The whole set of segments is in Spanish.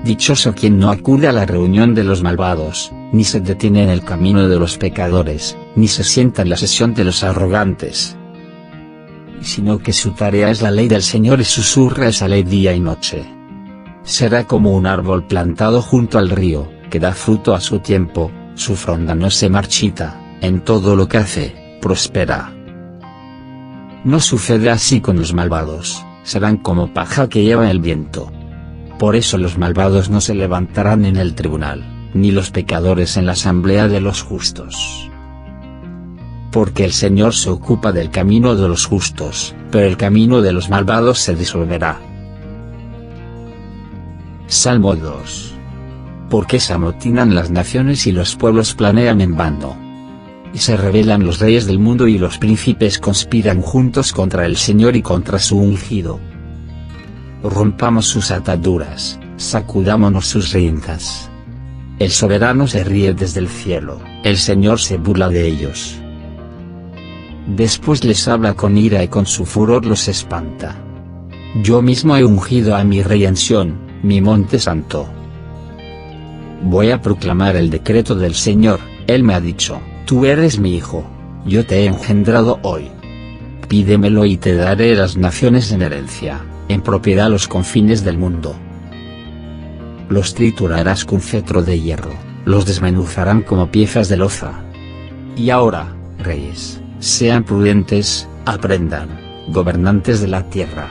Dichoso quien no acude a la reunión de los malvados, ni se detiene en el camino de los pecadores, ni se sienta en la sesión de los arrogantes, sino que su tarea es la ley del Señor y susurra esa ley día y noche. Será como un árbol plantado junto al río, que da fruto a su tiempo, su fronda no se marchita, en todo lo que hace, prospera. No sucede así con los malvados, serán como paja que lleva el viento. Por eso los malvados no se levantarán en el tribunal, ni los pecadores en la asamblea de los justos. Porque el Señor se ocupa del camino de los justos, pero el camino de los malvados se disolverá. Salmo 2. ¿Por qué se amotinan las naciones y los pueblos planean en vano? Y se rebelan los reyes del mundo y los príncipes conspiran juntos contra el Señor y contra su ungido. Rompamos sus ataduras, sacudámonos sus riendas. El soberano se ríe desde el cielo, el Señor se burla de ellos. Después les habla con ira y con su furor los espanta. Yo mismo he ungido a mi rey en Sión, mi monte santo. Voy a proclamar el decreto del Señor, Él me ha dicho, tú eres mi hijo, yo te he engendrado hoy. Pídemelo y te daré las naciones en herencia, en propiedad los confines del mundo. Los triturarás con cetro de hierro, los desmenuzarán como piezas de loza. Y ahora, reyes, sean prudentes, aprendan, gobernantes de la tierra.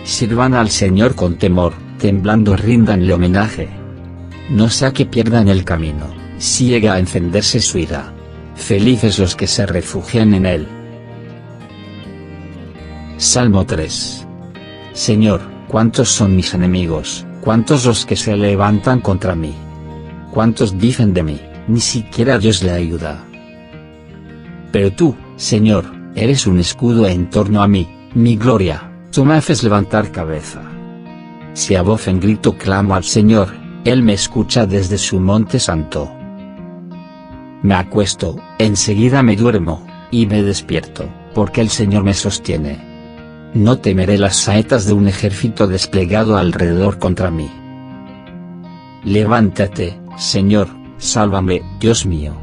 Sirvan al Señor con temor, temblando ríndanle homenaje. No sea que pierdan el camino, si llega a encenderse su ira. Felices los que se refugian en Él. Salmo 3. Señor, ¿cuántos son mis enemigos? ¿Cuántos los que se levantan contra mí? ¿Cuántos dicen de mí, ni siquiera Dios le ayuda? Pero tú, Señor, eres un escudo en torno a mí, mi gloria, tú me haces levantar cabeza. Si a voz en grito clamo al Señor, Él me escucha desde su monte santo. Me acuesto, enseguida me duermo, y me despierto, porque el Señor me sostiene. No temeré las saetas de un ejército desplegado alrededor contra mí. Levántate, Señor, sálvame, Dios mío.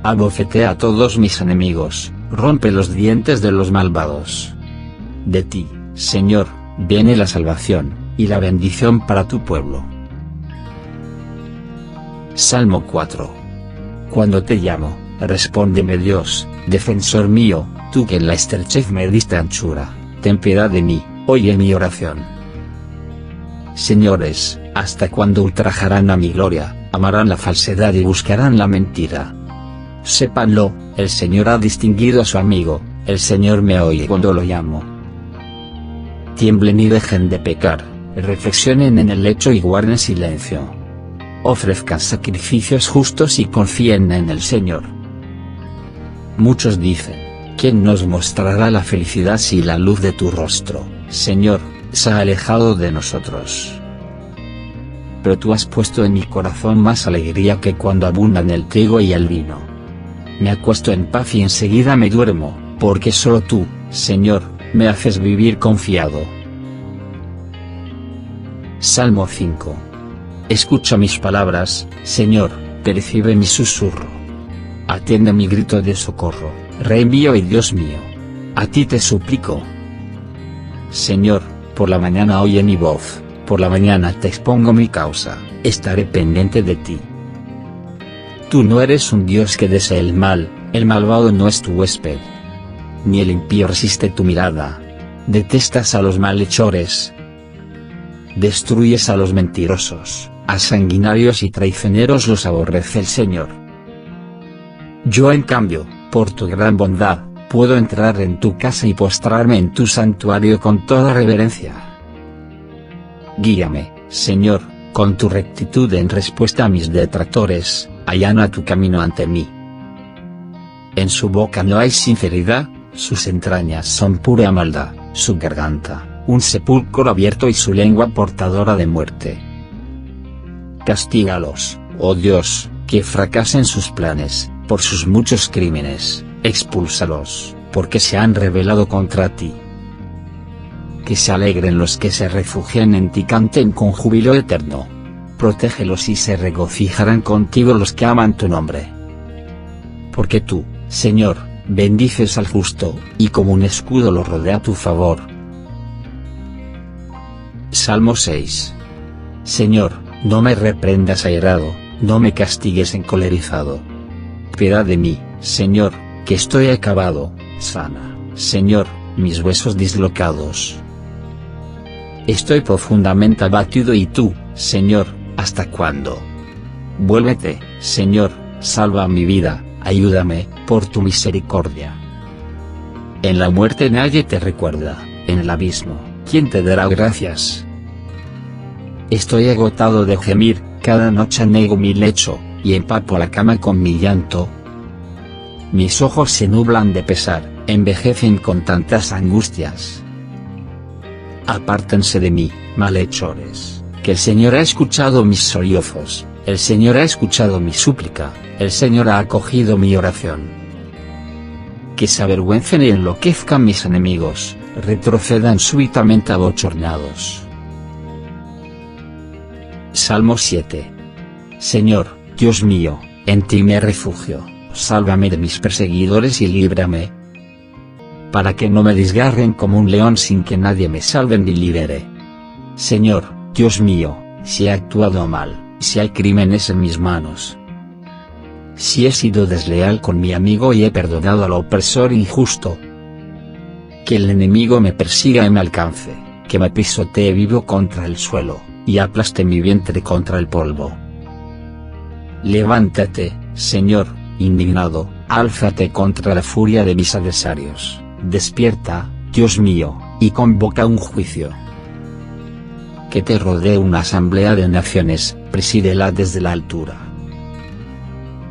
Abofetea a todos mis enemigos, rompe los dientes de los malvados. De ti, Señor, viene la salvación, y la bendición para tu pueblo. Salmo 4. Cuando te llamo, respóndeme Dios, defensor mío, tú que en la estrechez me diste anchura. Ten piedad de mí, oye mi oración. Señores, ¿hasta cuándo ultrajarán a mi gloria, amarán la falsedad y buscarán la mentira? Sépanlo, el Señor ha distinguido a su amigo, el Señor me oye cuando lo llamo. Tiemblen y dejen de pecar, reflexionen en el lecho y guarden silencio. Ofrezcan sacrificios justos y confíen en el Señor. Muchos dicen, ¿quién nos mostrará la felicidad si la luz de tu rostro, Señor, se ha alejado de nosotros? Pero tú has puesto en mi corazón más alegría que cuando abundan el trigo y el vino. Me acuesto en paz y enseguida me duermo, porque solo tú, Señor, me haces vivir confiado. Salmo 5. Escucha mis palabras, Señor, percibe mi susurro. Atiende mi grito de socorro, Rey mío y Dios mío. A ti te suplico. Señor, por la mañana oye mi voz, por la mañana te expongo mi causa, estaré pendiente de ti. Tú no eres un Dios que desee el mal, el malvado no es tu huésped. Ni el impío resiste tu mirada. Detestas a los malhechores. Destruyes a los mentirosos, a sanguinarios y traicioneros los aborrece el Señor. Yo en cambio, por tu gran bondad, puedo entrar en tu casa y postrarme en tu santuario con toda reverencia. Guíame, Señor, con tu rectitud en respuesta a mis detractores, allana tu camino ante mí. En su boca no hay sinceridad, sus entrañas son pura maldad, su garganta, un sepulcro abierto y su lengua portadora de muerte. Castígalos, oh Dios, que fracasen sus planes, por sus muchos crímenes, expúlsalos, porque se han rebelado contra ti. Que se alegren los que se refugian en ti, canten con júbilo eterno, protégelos y se regocijarán contigo los que aman tu nombre. Porque tú, Señor, bendices al justo, y como un escudo lo rodea a tu favor. Salmo 6. Señor, no me reprendas airado, no me castigues encolerizado. Piedad de mí, Señor, que estoy acabado, sana, Señor, mis huesos dislocados. Estoy profundamente abatido y tú, Señor, ¿hasta cuándo? Vuélvete, Señor, salva mi vida, ayúdame, por tu misericordia. En la muerte nadie te recuerda, en el abismo, ¿quién te dará gracias? Estoy agotado de gemir, cada noche anego mi lecho, y empapo la cama con mi llanto. Mis ojos se nublan de pesar, envejecen con tantas angustias. Apártense de mí, malhechores, que el Señor ha escuchado mis sollozos, el Señor ha escuchado mi súplica, el Señor ha acogido mi oración. Que se avergüencen y enloquezcan mis enemigos, retrocedan súbitamente abochornados. Salmo 7. Señor, Dios mío, en ti me refugio, sálvame de mis perseguidores y líbrame. Para que no me desgarren como un león sin que nadie me salve ni libere. Señor, Dios mío, si he actuado mal, si hay crímenes en mis manos. Si he sido desleal con mi amigo y he perdonado al opresor injusto. Que el enemigo me persiga y me alcance, que me pisotee vivo contra el suelo, y aplaste mi vientre contra el polvo. Levántate, Señor, indignado, álzate contra la furia de mis adversarios, despierta, Dios mío, y convoca un juicio. Que te rodee una asamblea de naciones, presídela desde la altura.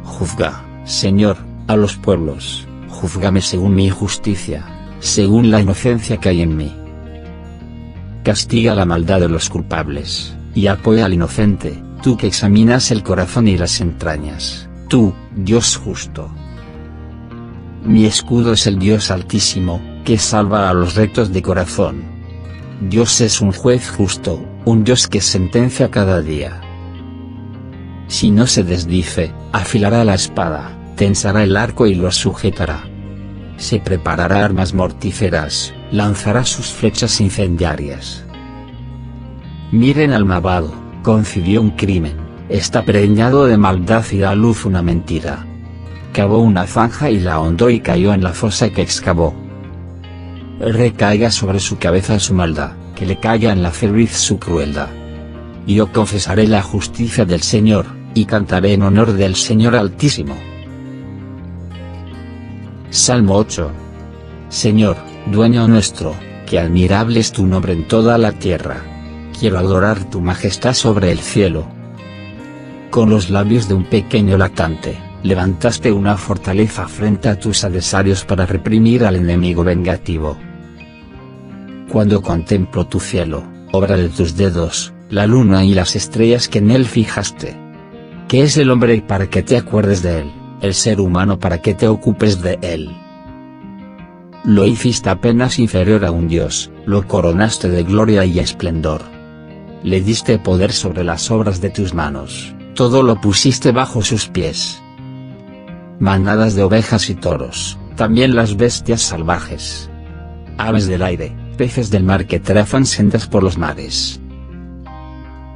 Juzga, Señor, a los pueblos, júzgame según mi justicia, según la inocencia que hay en mí. Castiga la maldad de los culpables, y apoya al inocente, tú que examinas el corazón y las entrañas, tú, Dios justo. Mi escudo es el Dios Altísimo, que salva a los rectos de corazón. Dios es un juez justo, un Dios que sentencia cada día. Si no se desdice, afilará la espada, tensará el arco y lo sujetará. Se preparará armas mortíferas, lanzará sus flechas incendiarias. Miren al malvado, concibió un crimen, está preñado de maldad y da a luz una mentira. Cavó una zanja y la ahondó y cayó en la fosa que excavó. Recaiga sobre su cabeza su maldad, que le caiga en la cerviz su crueldad. Yo confesaré la justicia del Señor, y cantaré en honor del Señor Altísimo. Salmo 8. Señor, dueño nuestro, que admirable es tu nombre en toda la tierra. Quiero adorar tu majestad sobre el cielo. Con los labios de un pequeño lactante, levantaste una fortaleza frente a tus adversarios para reprimir al enemigo vengativo. Cuando contemplo tu cielo, obra de tus dedos, la luna y las estrellas que en él fijaste. ¿Qué es el hombre para que te acuerdes de él, el ser humano para que te ocupes de él? Lo hiciste apenas inferior a un dios, lo coronaste de gloria y esplendor. Le diste poder sobre las obras de tus manos, todo lo pusiste bajo sus pies. Manadas de ovejas y toros, también las bestias salvajes. Aves del aire, peces del mar que trazan sendas por los mares.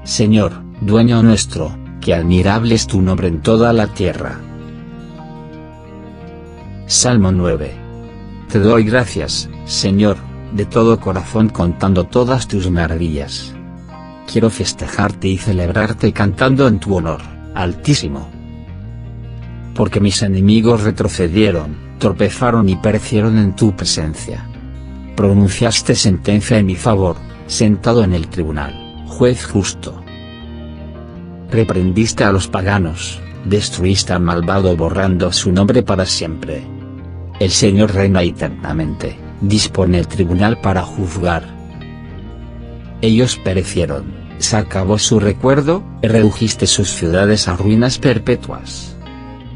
Señor, dueño nuestro, que admirable es tu nombre en toda la tierra. Salmo 9. Te doy gracias, Señor, de todo corazón contando todas tus maravillas. Quiero festejarte y celebrarte cantando en tu honor, Altísimo. Porque mis enemigos retrocedieron, tropezaron y perecieron en tu presencia. Pronunciaste sentencia en mi favor, sentado en el tribunal, juez justo. Reprendiste a los paganos, destruiste al malvado borrando su nombre para siempre. El Señor reina eternamente, dispone el tribunal para juzgar. Ellos perecieron, se acabó su recuerdo, redujiste sus ciudades a ruinas perpetuas.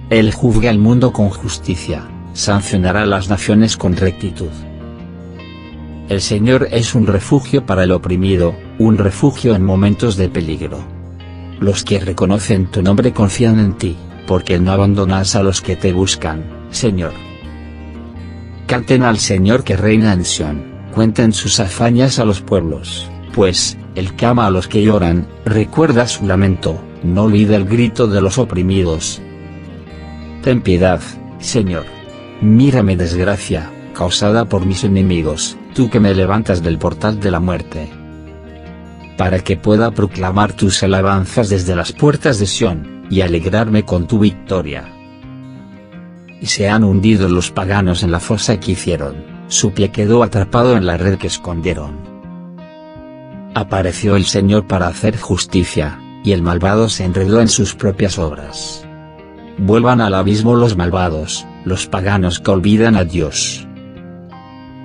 Él juzga el mundo con justicia, sancionará a las naciones con rectitud. El Señor es un refugio para el oprimido, un refugio en momentos de peligro. Los que reconocen tu nombre confían en ti, porque no abandonas a los que te buscan, Señor. Canten al Señor que reina en Sión, cuenten sus hazañas a los pueblos, pues, Él que ama a los que lloran, recuerda su lamento, no olvida el grito de los oprimidos. Ten piedad, Señor. Mira mi desgracia, causada por mis enemigos, tú que me levantas del portal de la muerte, para que pueda proclamar tus alabanzas desde las puertas de Sión, y alegrarme con tu victoria. Y se han hundido los paganos en la fosa que hicieron, su pie quedó atrapado en la red que escondieron. Apareció el Señor para hacer justicia, y el malvado se enredó en sus propias obras. Vuelvan al abismo los malvados, los paganos que olvidan a Dios.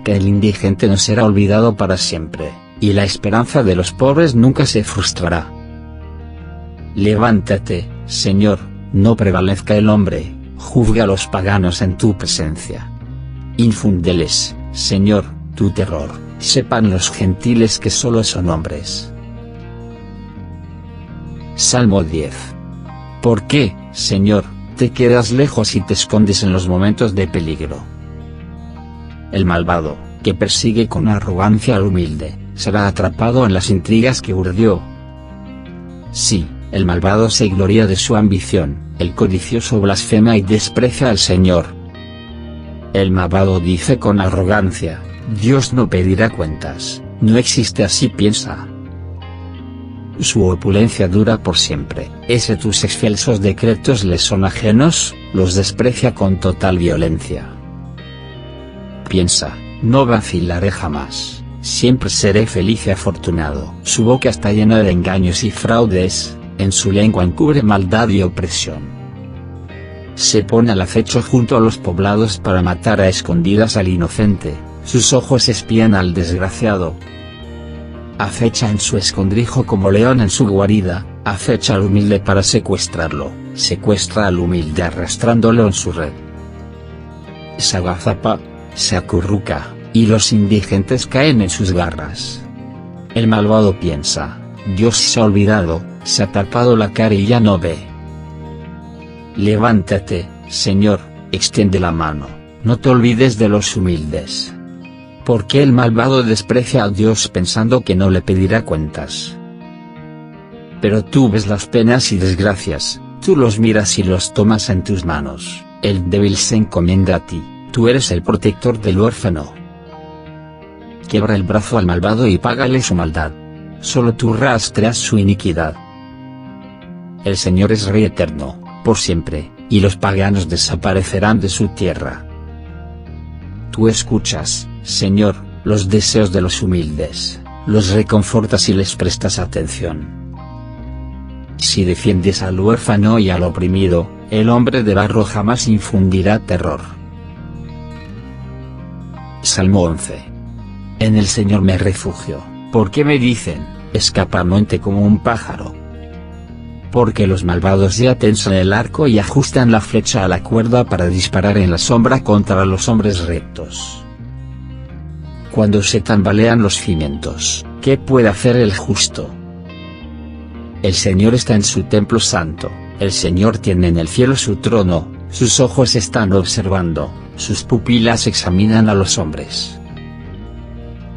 Que el indigente no será olvidado para siempre, y la esperanza de los pobres nunca se frustrará. Levántate, Señor, no prevalezca el hombre, juzga a los paganos en tu presencia. Infúndeles, Señor, tu terror, sepan los gentiles que solo son hombres. Salmo 10. ¿Por qué, Señor, te quedas lejos y te escondes en los momentos de peligro? El malvado, que persigue con arrogancia al humilde, será atrapado en las intrigas que urdió. Sí, el malvado se gloria de su ambición, el codicioso blasfema y desprecia al Señor. El malvado dice con arrogancia, Dios no pedirá cuentas, no existe, así piensa. Su opulencia dura por siempre, tus excelsos decretos le son ajenos, los desprecia con total violencia. Piensa, no vacilaré jamás, siempre seré feliz y afortunado. Su boca está llena de engaños y fraudes, en su lengua encubre maldad y opresión. Se pone al acecho junto a los poblados para matar a escondidas al inocente, sus ojos espían al desgraciado. Acecha en su escondrijo como león en su guarida, acecha al humilde para secuestrarlo, secuestra al humilde arrastrándolo en su red. Se agazapa, se acurruca, y los indigentes caen en sus garras. El malvado piensa, Dios se ha olvidado, se ha tapado la cara y ya no ve. Levántate, Señor, extiende la mano, no te olvides de los humildes. ¿Por qué el malvado desprecia a Dios pensando que no le pedirá cuentas? Pero tú ves las penas y desgracias, tú los miras y los tomas en tus manos, el débil se encomienda a ti, tú eres el protector del huérfano. Quiebra el brazo al malvado y págale su maldad. Solo tú rastreas su iniquidad. El Señor es Rey eterno, por siempre, y los paganos desaparecerán de su tierra. Tú escuchas, Señor, los deseos de los humildes, los reconfortas y les prestas atención. Si defiendes al huérfano y al oprimido, el hombre de barro jamás infundirá terror. Salmo 11. En el Señor me refugio, ¿por qué me dicen, escapa monte como un pájaro? Porque los malvados ya tensan el arco y ajustan la flecha a la cuerda para disparar en la sombra contra los hombres rectos. Cuando se tambalean los cimientos, ¿qué puede hacer el justo? El Señor está en su templo santo, el Señor tiene en el cielo su trono, sus ojos están observando, sus pupilas examinan a los hombres.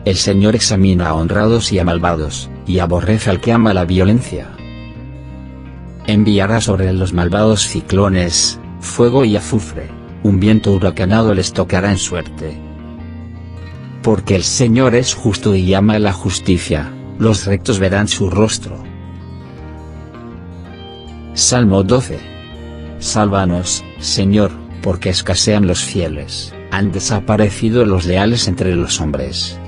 El Señor examina a honrados y a malvados, y aborrece al que ama la violencia. Enviará sobre los malvados ciclones, fuego y azufre, un viento huracanado les tocará en suerte. Porque el Señor es justo y ama la justicia, los rectos verán su rostro. Salmo 12. Sálvanos, Señor, porque escasean los fieles, han desaparecido los leales entre los hombres.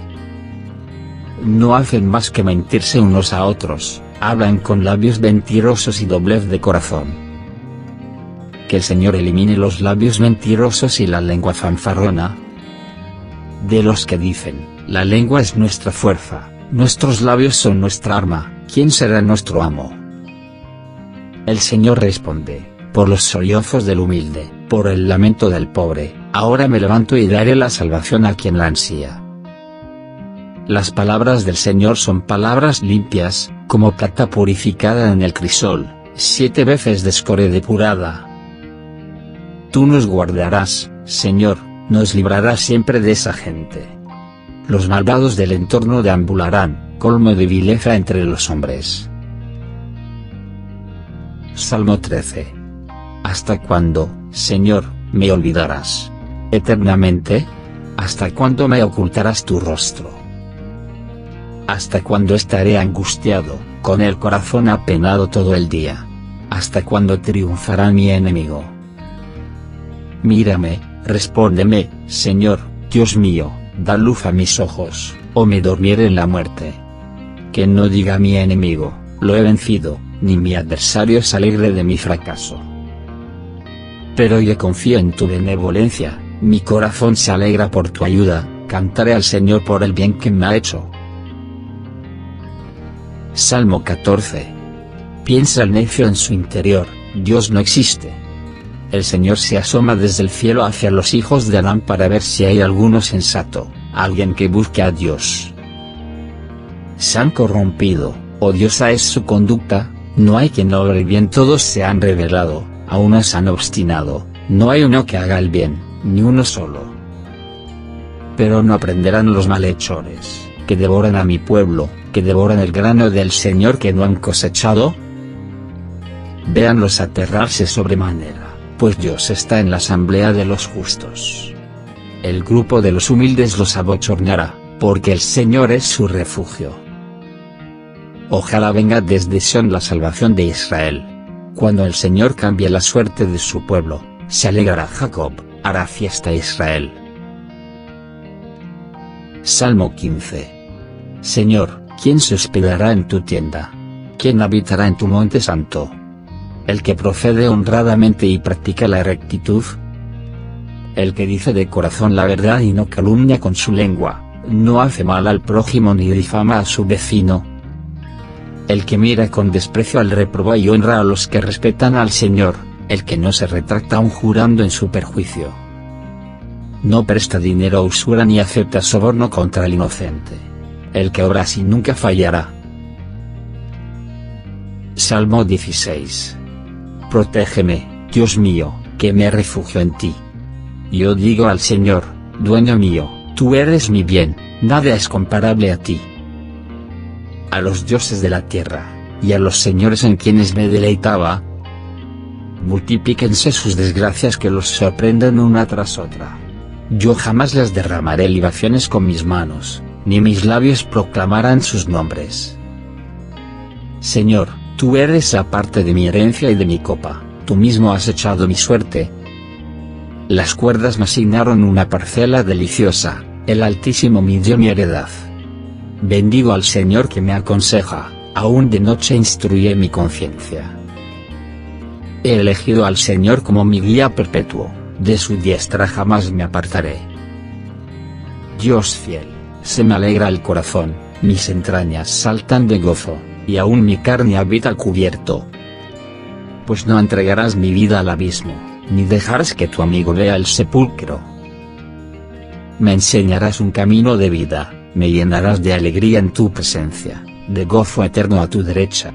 No hacen más que mentirse unos a otros, hablan con labios mentirosos y doblez de corazón. Que el Señor elimine los labios mentirosos y la lengua fanfarrona. De los que dicen, la lengua es nuestra fuerza, nuestros labios son nuestra arma, ¿quién será nuestro amo? El Señor responde, por los sollozos del humilde, por el lamento del pobre, ahora me levanto y daré la salvación a quien la ansía. Las palabras del Señor son palabras limpias, como plata purificada en el crisol, 7 veces de escoria depurada. Tú nos guardarás, Señor, nos librarás siempre de esa gente. Los malvados del entorno deambularán, colmo de vileza entre los hombres. Salmo 13. ¿Hasta cuándo, Señor, me olvidarás? ¿Eternamente? ¿Hasta cuándo me ocultarás tu rostro? ¿Hasta cuándo estaré angustiado, con el corazón apenado todo el día? ¿Hasta cuándo triunfará mi enemigo? Mírame, respóndeme, Señor, Dios mío, da luz a mis ojos, o me dormiré en la muerte. Que no diga mi enemigo, lo he vencido, ni mi adversario se alegre de mi fracaso. Pero yo confío en tu benevolencia, mi corazón se alegra por tu ayuda, cantaré al Señor por el bien que me ha hecho. Salmo 14. Piensa el necio en su interior, Dios no existe. El Señor se asoma desde el cielo hacia los hijos de Adán para ver si hay alguno sensato, alguien que busque a Dios. Se han corrompido, odiosa es su conducta, no hay quien obre bien, todos se han rebelado, a unos se han obstinado, no hay uno que haga el bien, ni uno solo. Pero no aprenderán los malhechores, que devoran a mi pueblo, que devoran el grano del Señor que no han cosechado. Véanlos aterrarse sobremanera, pues Dios está en la asamblea de los justos. El grupo de los humildes los abochornará, porque el Señor es su refugio. Ojalá venga desde Sión la salvación de Israel. Cuando el Señor cambie la suerte de su pueblo, se alegrará Jacob, hará fiesta Israel. Salmo 15. Señor, ¿quién se hospedará en tu tienda? ¿Quién habitará en tu monte santo? El que procede honradamente y practica la rectitud. El que dice de corazón la verdad y no calumnia con su lengua, no hace mal al prójimo ni difama a su vecino. El que mira con desprecio al réprobo y honra a los que respetan al Señor, el que no se retracta aun jurando en su perjuicio. No presta dinero a usura ni acepta soborno contra el inocente. El que obra así nunca fallará. Salmo 16. Protégeme, Dios mío, que me refugio en ti. Yo digo al Señor, dueño mío, tú eres mi bien, nada es comparable a ti. A los dioses de la tierra, y a los señores en quienes me deleitaba, multiplíquense sus desgracias que los sorprendan una tras otra. Yo jamás les derramaré libaciones con mis manos, ni mis labios proclamarán sus nombres. Señor, tú eres la parte de mi herencia y de mi copa, tú mismo has echado mi suerte. Las cuerdas me asignaron una parcela deliciosa, el Altísimo me dio mi heredad. Bendigo al Señor que me aconseja, aún de noche instruye mi conciencia. He elegido al Señor como mi guía perpetuo, de su diestra jamás me apartaré. Dios fiel, se me alegra el corazón, mis entrañas saltan de gozo, y aún mi carne habita cubierto. Pues no entregarás mi vida al abismo, ni dejarás que tu amigo vea el sepulcro. Me enseñarás un camino de vida, me llenarás de alegría en tu presencia, de gozo eterno a tu derecha.